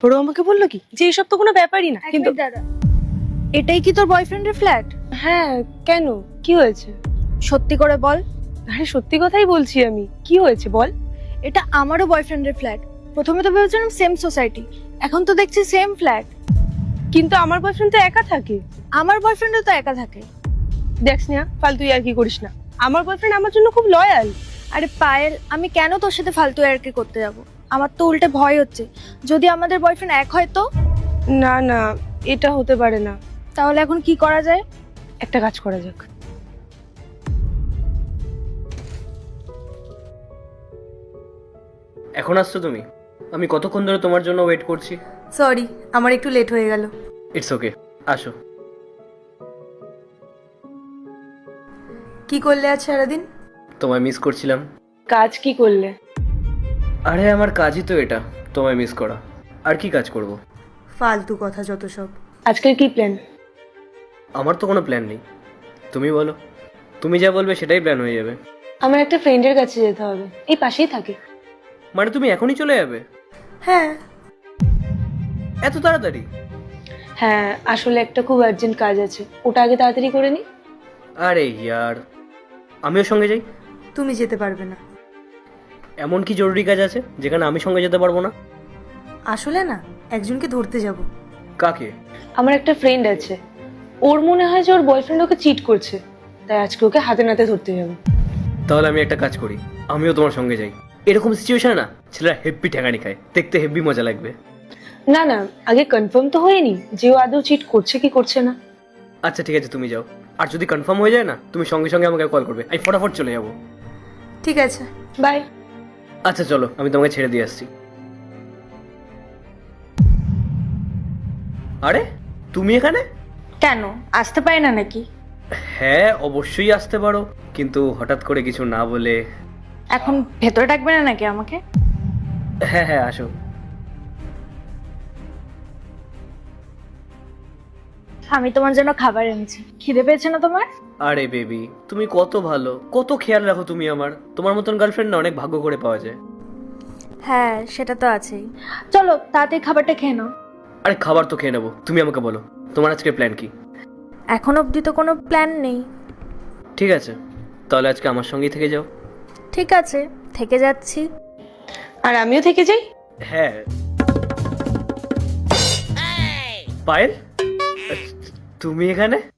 বড় আমাকে বললো কি যে এইসব তো কোনো ব্যাপারই না, কিন্তু দাদা, এটাই কি তোর বয়ফ্রেন্ডের ফ্ল্যাট? হ্যাঁ কেন, কি হয়েছে? সত্যি করে বল। আরে সত্যি কথাই বলছি আমি, কি হয়েছে বল। এটা আমারও বয়ফ্রেন্ডের ফ্ল্যাট। প্রথমে তো ভেবেছিলাম সেম সোসাইটি, এখন তো দেখছি সেম ফ্ল্যাট। কিন্তু আমার বয়ফ্রেন্ড তো একা থাকে। আমার বয়ফ্রেন্ডও তো একা থাকে। দেখ স্নেহা, ফালতু আর কি করিস না, আমার বয়ফ্রেন্ড আমার জন্য খুব লয়াল। আরে পায়েল, আমি কেন তোর সাথে ফালতু ইয়ার্কি করতে যাব? আমার তো উল্টে ভয় হচ্ছে, যদি আমাদের বয়ফ্রেন্ড এক হয় তো। না না, এটা হতে পারে না। তাহলে এখন কি করা যায়? একটা কাজ করা যাক। এখন আসছো তুমি? আমি কতক্ষণ ধরে তোমার জন্য ওয়েট করছি। সরি, আমার একটু লেট হয়ে গেল। ইটস ওকে, আসো। কি করলে আজ সারাদিন? তোমায় মিস করছিলাম। কাজ কি করলে? আরে আমার কাজই তো এটা, তোমায় মিস করা। আর কি কাজ করব? ফালতু কথা যত সব। আজকের কি প্ল্যান? আমার তো কোনো প্ল্যান নেই, তুমি বলো। তুমি যা বলবে সেটাই প্ল্যান হয়ে যাবে। আমার একটা ফ্রেন্ডের কাছে যেতে হবে, এই পাশেই থাকে। মানে তুমি এখনই চলে যাবে? হ্যাঁ। এত তাড়াতাড়ি? হ্যাঁ, আসলে একটা খুব আর্জেন্ট কাজ আছে, ওটা আগে তাড়াতাড়ি করে নি। আরে ইয়ার, আমিও সঙ্গে যাই। তুমি যেতে পারবে না। এমন কি জরুরি কাজ আছে যেখানে আমি সঙ্গে যেতে পারবো না? আসলে না, একজনকে ধরতে যাব। কাকে? আমার একটা ফ্রেন্ড আছে, ওর মনে হয় যে ওর বয়ফ্রেন্ড ওকে চিট করছে, তাই আজকে ওকে হাতে নাতে ধরতে যাবো। তাহলে আমি একটা কাজ করি, আমিও তোমার সঙ্গে যাই। এরকম সিচুয়েশনে না ছেলেরা হেব্বি ঠেকানি খায়, দেখতে হেব্বি মজা লাগবে। না না, আগে কনফার্ম তো হয়নি যে ও আদৌ চিট করছে কি করছে না। আচ্ছা ঠিক আছে, তুমি যাও। আর যদি কনফার্ম হয়ে যায় না, তুমি সঙ্গে সঙ্গে আমাকে কল করবে, আমি ফটাফট চলে যাবো। ঠিক আছে। বাই। আচ্ছা চলো, আমি তোমাকে ছেড়ে দিয়ে আসছি। আরে তুমি এখানে? কেন, আসতে পারি না নাকি? হ্যাঁ অবশ্যই আসতে পারো, কিন্তু হঠাৎ করে কিছু না বলে। এখন ভেতরে ডাকবে না নাকি আমাকে? হ্যাঁ হ্যাঁ আসো। আমি তোমার জন্য খাবার এনেছি, খিদে পেয়েছে না তোমার? আরে বেবি, তুমি কত ভালো, কত খেয়াল রাখো তুমি আমার। তোমার মতন গার্লফ্রেন্ড না অনেক ভাগ্য করে পাওয়া যায়। হ্যাঁ, সেটা তো আছেই। চলো তাড়াতাড়ি খাবারটা খেয়ে নাও। আরে খাবার তো খেয়ে নেবো, তুমি আমাকে বলো তোমার আজকে প্ল্যান কি? এখন অবধি তো কোনো প্ল্যান নেই। ঠিক আছে, তাহলে আজকে আমার সঙ্গেই থেকে যাও। ঠিক আছে, থেকে যাচ্ছি। আর আমিও থেকে যাই। হ্যাঁ। পায়েল, তুমি এখানে?